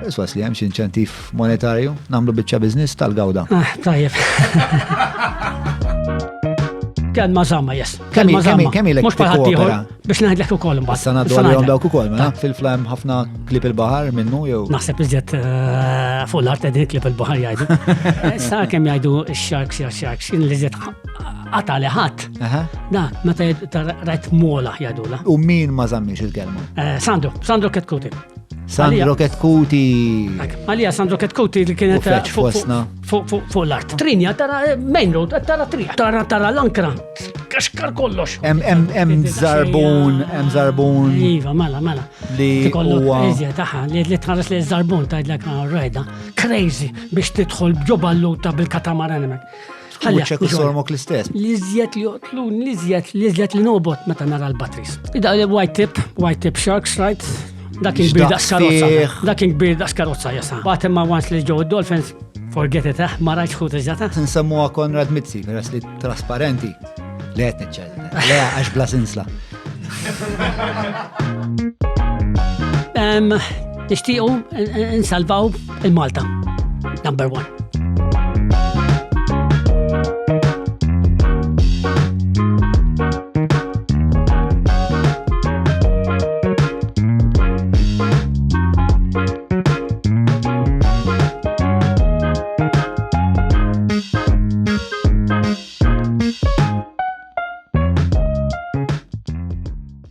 Iswas li hemm xi inċentiv monetarju nagħmlu biċċa business tal-gawda. Tajjeb. Kelma żamma, yes. Kemm ilek tikkopera? Biex ngħidlek ukoll imbagħad. Issa ngħaddu għalihom dawk ukoll, mela fil-flam ħafna klip il-baħar minnu jew. Naħseb iżjed fuq l-art qegħdin klip il-baħar jgħidu. Issa kemm jgħidu x-sharks, kien li żjed qatali ħadd. Da, meta rajt mola jgħidula. U min ma żammix il-kelma? Sandro Ketkuti. Sandro Ketkuti. Mallia Sandro Ketkuti li kienet fuq l-art. Trinja, tara main road, tara trija, tara l-ankra. Kaxkar kollox. Hemm żarbun. Iva, mela. Li huwa li tħares li żarbun tgħidlek rajda. Crazy biex tidħol b'ġoballuta bil-katamaran hemmhekk. Ċek sormok l-istess. Liżjed li joqtlun, liżjed li nobot meta nara l-batteries. Ida white tip sharks, right? Dakin kbir daqs karozza jasa. Batem ma once li ġew id-dolphins, forget it, ma rajtx ħut iżjata. Nsemmuha Konrad Mizzi, peress li trasparenti. Le qed niċċelli. Le għax bla sinsla. Nixtiequ nsalvaw il-Malta. Number 1.